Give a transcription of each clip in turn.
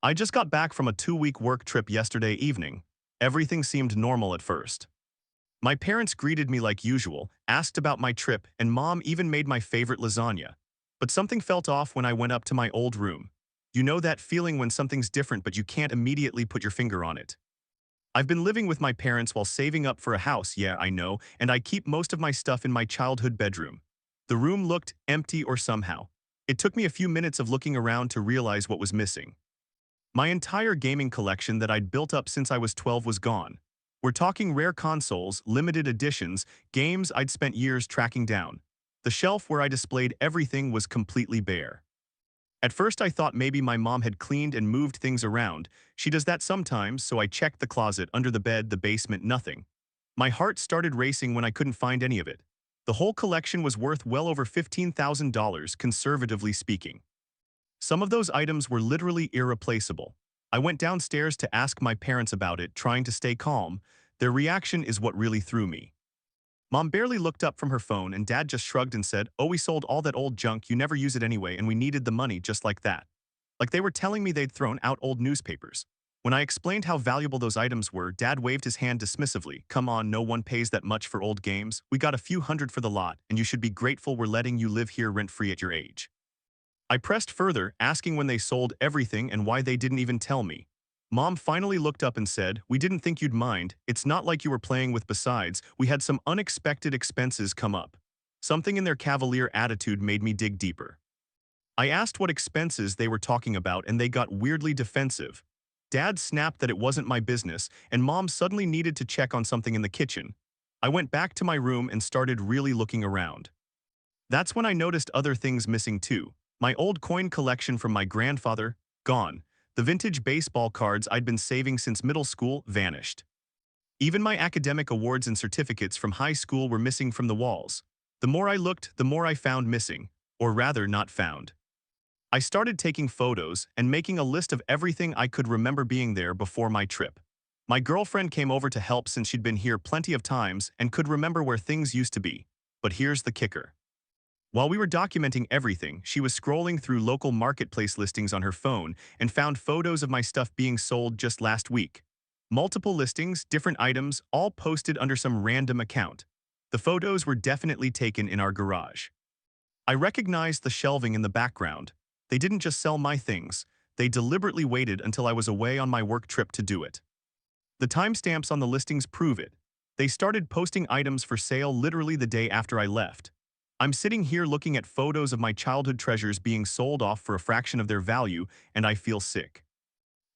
I just got back from a 2-week work trip yesterday evening. Everything seemed normal at first. My parents greeted me like usual, asked about my trip, and Mom even made my favorite lasagna. But something felt off when I went up to my old room. You know that feeling when something's different but you can't immediately put your finger on it. I've been living with my parents while saving up for a house, yeah, I know, and I keep most of my stuff in my childhood bedroom. The room looked empty or somehow. It took me a few minutes of looking around to realize what was missing. My entire gaming collection that I'd built up since I was 12 was gone. We're talking rare consoles, limited editions, games I'd spent years tracking down. The shelf where I displayed everything was completely bare. At first I thought maybe my mom had cleaned and moved things around. She does that sometimes, so I checked the closet, under the bed, the basement, nothing. My heart started racing when I couldn't find any of it. The whole collection was worth well over $15,000, conservatively speaking. Some of those items were literally irreplaceable. I went downstairs to ask my parents about it, trying to stay calm. Their reaction is what really threw me. Mom barely looked up from her phone and Dad just shrugged and said, "Oh, we sold all that old junk, you never use it anyway, and we needed the money just like that." Like they were telling me they'd thrown out old newspapers. When I explained how valuable those items were, Dad waved his hand dismissively. "Come on, no one pays that much for old games. We got a few hundred for the lot, and you should be grateful we're letting you live here rent-free at your age." I pressed further, asking when they sold everything and why they didn't even tell me. Mom finally looked up and said, "We didn't think you'd mind. It's not like you were playing with. Besides, we had some unexpected expenses come up." Something in their cavalier attitude made me dig deeper. I asked what expenses they were talking about and they got weirdly defensive. Dad snapped that it wasn't my business, and Mom suddenly needed to check on something in the kitchen. I went back to my room and started really looking around. That's when I noticed other things missing too. My old coin collection from my grandfather, gone. The vintage baseball cards I'd been saving since middle school vanished. Even my academic awards and certificates from high school were missing from the walls. The more I looked, the more I found missing, or rather not found. I started taking photos and making a list of everything I could remember being there before my trip. My girlfriend came over to help since she'd been here plenty of times and could remember where things used to be. But here's the kicker. While we were documenting everything, she was scrolling through local marketplace listings on her phone and found photos of my stuff being sold just last week. Multiple listings, different items, all posted under some random account. The photos were definitely taken in our garage. I recognized the shelving in the background. They didn't just sell my things, they deliberately waited until I was away on my work trip to do it. The timestamps on the listings prove it. They started posting items for sale literally the day after I left. I'm sitting here looking at photos of my childhood treasures being sold off for a fraction of their value, and I feel sick.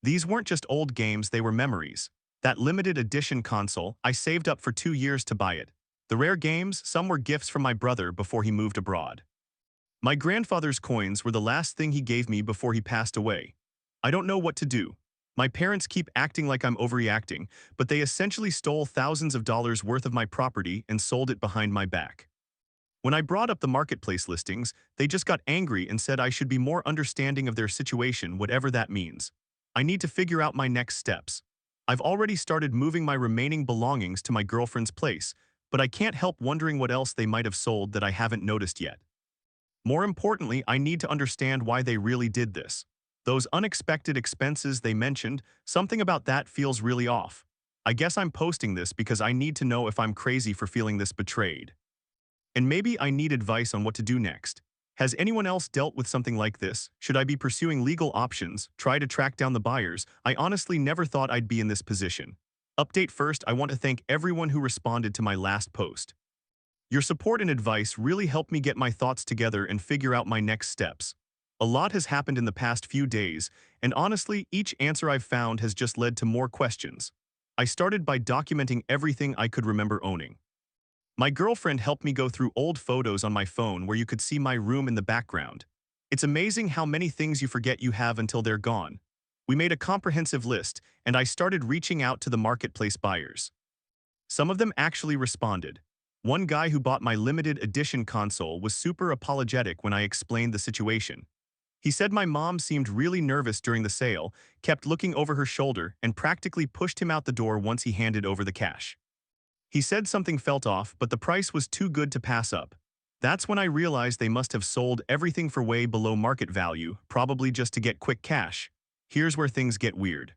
These weren't just old games, they were memories. That limited edition console, I saved up for 2 years to buy it. The rare games, some were gifts from my brother before he moved abroad. My grandfather's coins were the last thing he gave me before he passed away. I don't know what to do. My parents keep acting like I'm overreacting, but they essentially stole thousands of dollars worth of my property and sold it behind my back. When I brought up the marketplace listings, they just got angry and said I should be more understanding of their situation, whatever that means. I need to figure out my next steps. I've already started moving my remaining belongings to my girlfriend's place, but I can't help wondering what else they might have sold that I haven't noticed yet. More importantly, I need to understand why they really did this. Those unexpected expenses they mentioned, something about that feels really off. I guess I'm posting this because I need to know if I'm crazy for feeling this betrayed. And maybe I need advice on what to do next. Has anyone else dealt with something like this? Should I be pursuing legal options, try to track down the buyers? I honestly never thought I'd be in this position. Update first, I want to thank everyone who responded to my last post. Your support and advice really helped me get my thoughts together and figure out my next steps. A lot has happened in the past few days, and honestly, each answer I've found has just led to more questions. I started by documenting everything I could remember owning. My girlfriend helped me go through old photos on my phone where you could see my room in the background. It's amazing how many things you forget you have until they're gone. We made a comprehensive list, and I started reaching out to the marketplace buyers. Some of them actually responded. One guy who bought my limited edition console was super apologetic when I explained the situation. He said my mom seemed really nervous during the sale, kept looking over her shoulder, and practically pushed him out the door once he handed over the cash. He said something felt off, but the price was too good to pass up. That's when I realized they must have sold everything for way below market value, probably just to get quick cash. Here's where things get weird.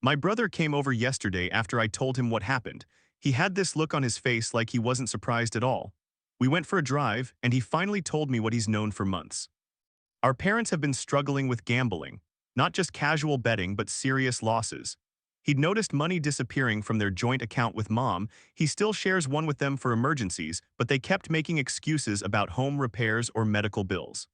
My brother came over yesterday after I told him what happened. He had this look on his face like he wasn't surprised at all. We went for a drive, and he finally told me what he's known for months. Our parents have been struggling with gambling, not just casual betting but serious losses. He'd noticed money disappearing from their joint account with mom. He still shares one with them for emergencies, but they kept making excuses about home repairs or medical bills.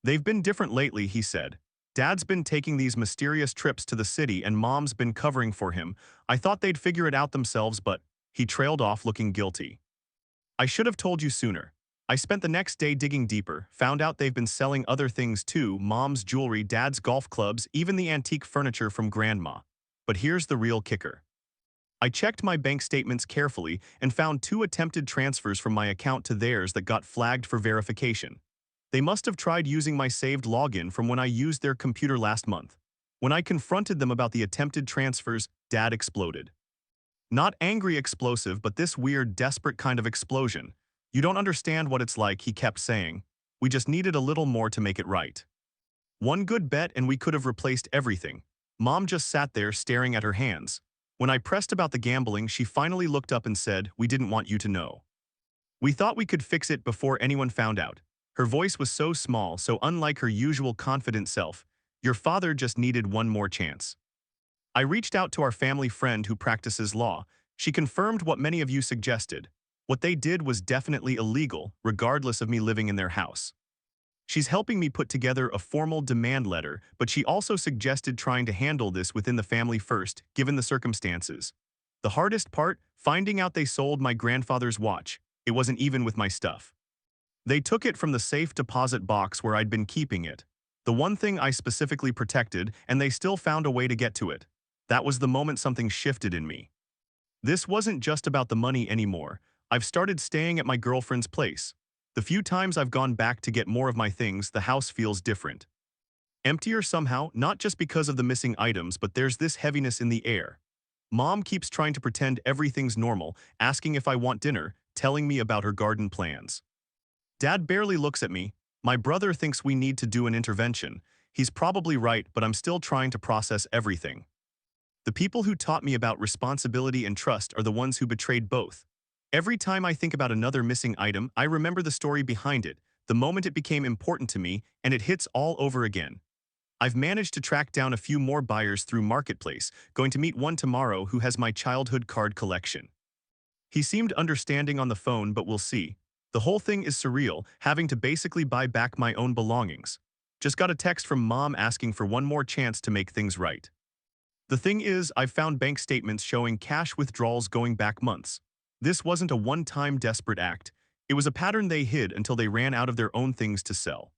They've been different lately, he said. Dad's been taking these mysterious trips to the city and mom's been covering for him. I thought they'd figure it out themselves, but he trailed off looking guilty. I should have told you sooner. I spent the next day digging deeper, found out they've been selling other things too, mom's jewelry, dad's golf clubs, even the antique furniture from grandma. But here's the real kicker. I checked my bank statements carefully and found 2 attempted transfers from my account to theirs that got flagged for verification. They must have tried using my saved login from when I used their computer last month. When I confronted them about the attempted transfers, Dad exploded. Not angry explosive, but this weird, desperate kind of explosion. You don't understand what it's like, he kept saying. We just needed a little more to make it right. One good bet and we could have replaced everything. Mom just sat there staring at her hands. When I pressed about the gambling, she finally looked up and said, "We didn't want you to know. We thought we could fix it before anyone found out." Her voice was so small, so unlike her usual confident self. "Your father just needed one more chance." I reached out to our family friend who practices law. She confirmed what many of you suggested. What they did was definitely illegal, regardless of me living in their house. She's helping me put together a formal demand letter, but she also suggested trying to handle this within the family first, given the circumstances. The hardest part? Finding out they sold my grandfather's watch. It wasn't even with my stuff. They took it from the safe deposit box where I'd been keeping it. The one thing I specifically protected, and they still found a way to get to it. That was the moment something shifted in me. This wasn't just about the money anymore. I've started staying at my girlfriend's place. The few times I've gone back to get more of my things, the house feels different. Emptier somehow, not just because of the missing items, but there's this heaviness in the air. Mom keeps trying to pretend everything's normal, asking if I want dinner, telling me about her garden plans. Dad barely looks at me. My brother thinks we need to do an intervention. He's probably right, but I'm still trying to process everything. The people who taught me about responsibility and trust are the ones who betrayed both. Every time I think about another missing item, I remember the story behind it, the moment it became important to me, and it hits all over again. I've managed to track down a few more buyers through Marketplace, going to meet one tomorrow who has my childhood card collection. He seemed understanding on the phone, but we'll see. The whole thing is surreal, having to basically buy back my own belongings. Just got a text from Mom asking for one more chance to make things right. The thing is, I've found bank statements showing cash withdrawals going back months. This wasn't a one-time desperate act. It was a pattern they hid until they ran out of their own things to sell.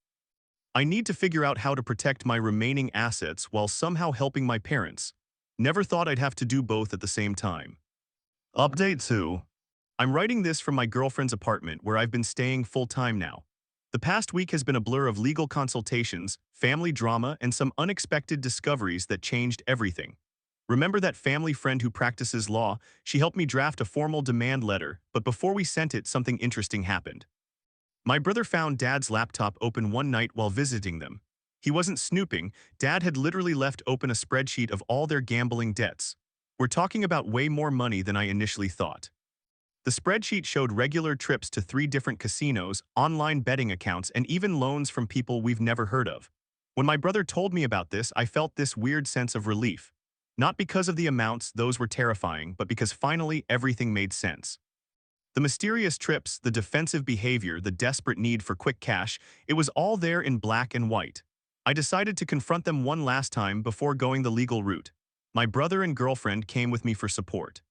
I need to figure out how to protect my remaining assets while somehow helping my parents. Never thought I'd have to do both at the same time. Update 2. I'm writing this from my girlfriend's apartment where I've been staying full-time now. The past week has been a blur of legal consultations, family drama, and some unexpected discoveries that changed everything. Remember that family friend who practices law? She helped me draft a formal demand letter, but before we sent it, something interesting happened. My brother found Dad's laptop open one night while visiting them. He wasn't snooping. Dad had literally left open a spreadsheet of all their gambling debts. We're talking about way more money than I initially thought. The spreadsheet showed regular trips to 3 different casinos, online betting accounts, and even loans from people we've never heard of. When my brother told me about this, I felt this weird sense of relief. Not because of the amounts, those were terrifying, but because finally everything made sense. The mysterious trips, the defensive behavior, the desperate need for quick cash, it was all there in black and white. I decided to confront them one last time before going the legal route. My brother and girlfriend came with me for support.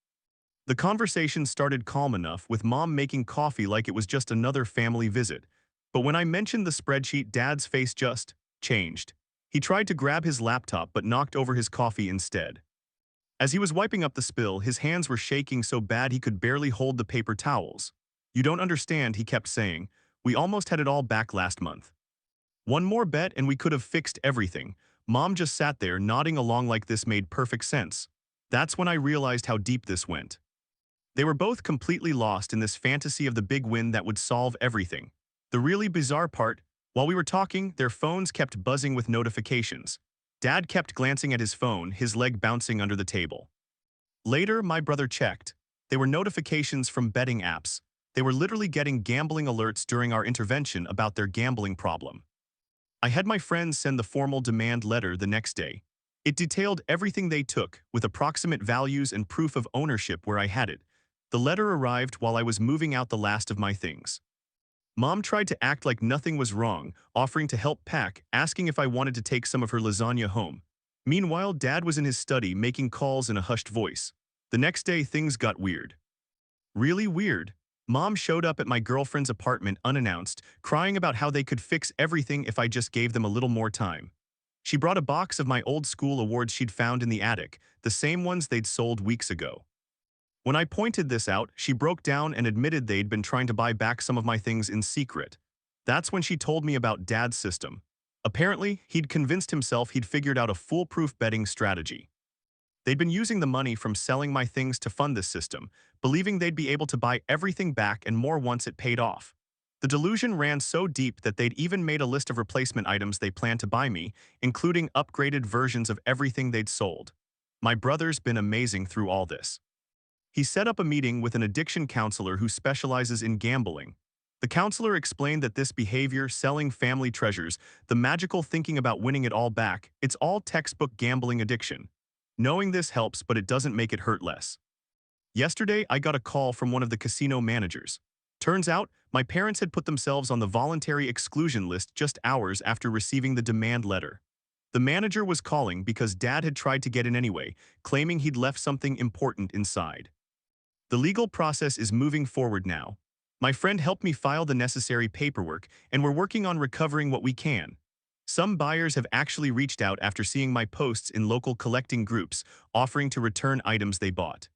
The conversation started calm enough, with Mom making coffee like it was just another family visit. But when I mentioned the spreadsheet, Dad's face just changed. He tried to grab his laptop but knocked over his coffee instead. As he was wiping up the spill, his hands were shaking so bad he could barely hold the paper towels. "You don't understand," he kept saying. "We almost had it all back last month. One more bet and we could have fixed everything." Mom just sat there nodding along like this made perfect sense. That's when I realized how deep this went. They were both completely lost in this fantasy of the big win that would solve everything. The really bizarre part, while we were talking, their phones kept buzzing with notifications. Dad kept glancing at his phone, his leg bouncing under the table. Later, my brother checked. They were notifications from betting apps. They were literally getting gambling alerts during our intervention about their gambling problem. I had my friends send the formal demand letter the next day. It detailed everything they took, with approximate values and proof of ownership where I had it. The letter arrived while I was moving out the last of my things. Mom tried to act like nothing was wrong, offering to help pack, asking if I wanted to take some of her lasagna home. Meanwhile, Dad was in his study making calls in a hushed voice. The next day, things got weird. Really weird. Mom showed up at my girlfriend's apartment unannounced, crying about how they could fix everything if I just gave them a little more time. She brought a box of my old school awards she'd found in the attic, the same ones they'd sold weeks ago. When I pointed this out, she broke down and admitted they'd been trying to buy back some of my things in secret. That's when she told me about Dad's system. Apparently, he'd convinced himself he'd figured out a foolproof betting strategy. They'd been using the money from selling my things to fund this system, believing they'd be able to buy everything back and more once it paid off. The delusion ran so deep that they'd even made a list of replacement items they planned to buy me, including upgraded versions of everything they'd sold. My brother's been amazing through all this. He set up a meeting with an addiction counselor who specializes in gambling. The counselor explained that this behavior, selling family treasures, the magical thinking about winning it all back, it's all textbook gambling addiction. Knowing this helps, but it doesn't make it hurt less. Yesterday, I got a call from one of the casino managers. Turns out, my parents had put themselves on the voluntary exclusion list just hours after receiving the demand letter. The manager was calling because Dad had tried to get in anyway, claiming he'd left something important inside. The legal process is moving forward now. My friend helped me file the necessary paperwork, and we're working on recovering what we can. Some buyers have actually reached out after seeing my posts in local collecting groups, offering to return items they bought.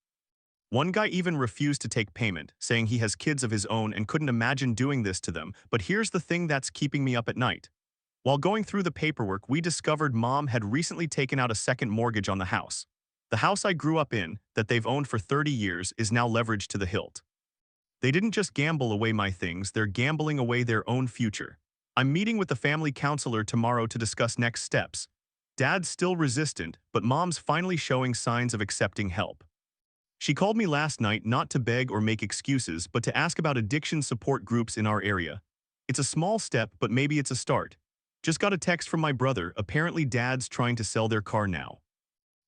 One guy even refused to take payment, saying he has kids of his own and couldn't imagine doing this to them, but here's the thing that's keeping me up at night. While going through the paperwork, we discovered Mom had recently taken out a second mortgage on the house. The house I grew up in, that they've owned for 30 years, is now leveraged to the hilt. They didn't just gamble away my things, they're gambling away their own future. I'm meeting with the family counselor tomorrow to discuss next steps. Dad's still resistant, but Mom's finally showing signs of accepting help. She called me last night not to beg or make excuses, but to ask about addiction support groups in our area. It's a small step, but maybe it's a start. Just got a text from my brother, apparently Dad's trying to sell their car now.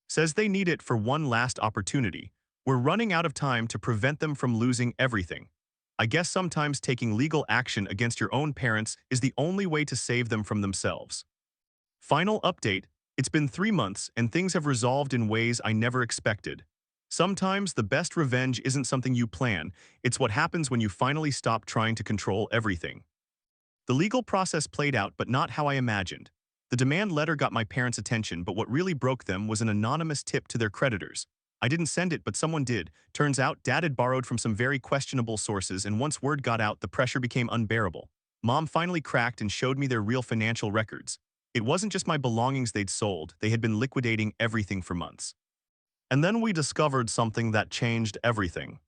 Says they need it for one last opportunity. We're running out of time to prevent them from losing everything. I guess sometimes taking legal action against your own parents is the only way to save them from themselves. Final update, it's been 3 months and things have resolved in ways I never expected. Sometimes the best revenge isn't something you plan, it's what happens when you finally stop trying to control everything. The legal process played out, but not how I imagined. The demand letter got my parents' attention, but what really broke them was an anonymous tip to their creditors. I didn't send it, but someone did. Turns out, Dad had borrowed from some very questionable sources, and once word got out, the pressure became unbearable. Mom finally cracked and showed me their real financial records. It wasn't just my belongings they'd sold, they had been liquidating everything for months. And then we discovered something that changed everything.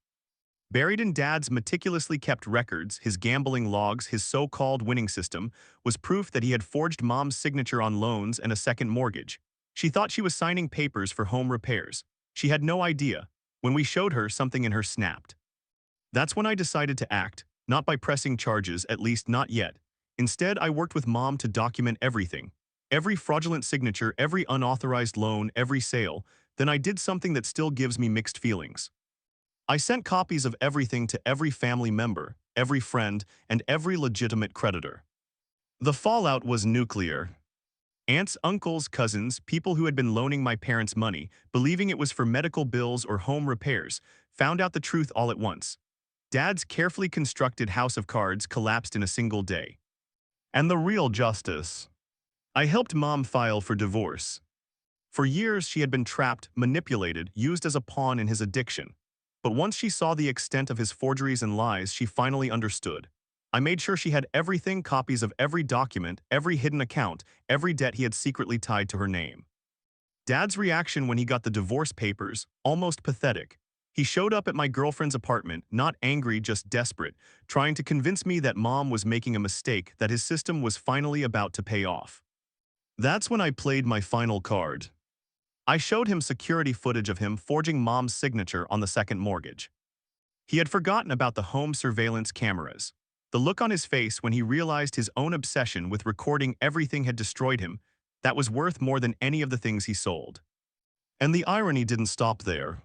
Buried in Dad's meticulously kept records, his gambling logs, his so-called winning system, was proof that he had forged Mom's signature on loans and a second mortgage. She thought she was signing papers for home repairs. She had no idea. When we showed her, something in her snapped. That's when I decided to act, not by pressing charges, at least not yet. Instead, I worked with Mom to document everything. Every fraudulent signature, every unauthorized loan, every sale. Then I did something that still gives me mixed feelings. I sent copies of everything to every family member, every friend, and every legitimate creditor. The fallout was nuclear. Aunts, uncles, cousins, people who had been loaning my parents money, believing it was for medical bills or home repairs, found out the truth all at once. Dad's carefully constructed house of cards collapsed in a single day. And the real justice. I helped Mom file for divorce. For years, she had been trapped, manipulated, used as a pawn in his addiction. But once she saw the extent of his forgeries and lies, she finally understood. I made sure she had everything, copies of every document, every hidden account, every debt he had secretly tied to her name. Dad's reaction when he got the divorce papers, almost pathetic. He showed up at my girlfriend's apartment, not angry, just desperate, trying to convince me that Mom was making a mistake, that his system was finally about to pay off. That's when I played my final card. I showed him security footage of him forging mom's signature on the second mortgage. He had forgotten about the home surveillance cameras. The look on his face when he realized his own obsession with recording everything had destroyed him, that was worth more than any of the things he sold. And the irony didn't stop there.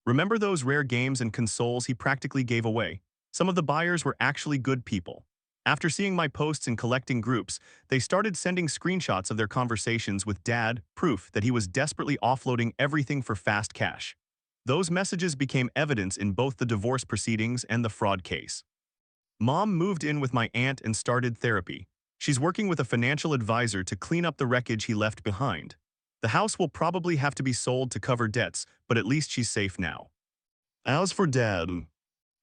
Remember those rare games and consoles he practically gave away? Some of the buyers were actually good people. After seeing my posts in collecting groups, they started sending screenshots of their conversations with Dad, proof that he was desperately offloading everything for fast cash. Those messages became evidence in both the divorce proceedings and the fraud case. Mom moved in with my aunt and started therapy. She's working with a financial advisor to clean up the wreckage he left behind. The house will probably have to be sold to cover debts, but at least she's safe now. As for Dad,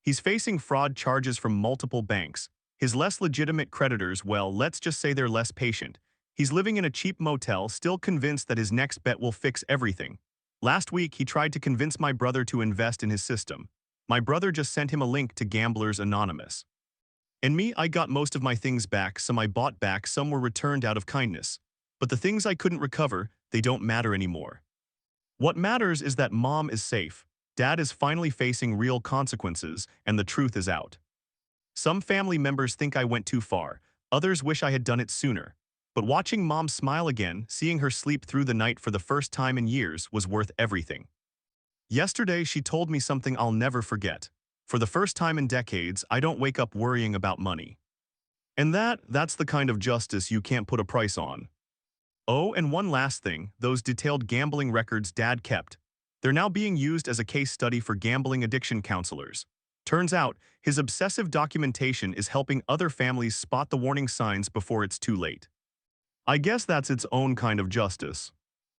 he's facing fraud charges from multiple banks. His less legitimate creditors, well, let's just say they're less patient. He's living in a cheap motel, still convinced that his next bet will fix everything. Last week, he tried to convince my brother to invest in his system. My brother just sent him a link to Gamblers Anonymous. And me, I got most of my things back, some I bought back, some were returned out of kindness. But the things I couldn't recover, they don't matter anymore. What matters is that Mom is safe, Dad is finally facing real consequences, and the truth is out. Some family members think I went too far, others wish I had done it sooner. But watching Mom smile again, seeing her sleep through the night for the first time in years, was worth everything. Yesterday, she told me something I'll never forget. For the first time in decades, I don't wake up worrying about money. And that's the kind of justice you can't put a price on. Oh, and one last thing, those detailed gambling records Dad kept. They're now being used as a case study for gambling addiction counselors. Turns out, his obsessive documentation is helping other families spot the warning signs before it's too late. I guess that's its own kind of justice.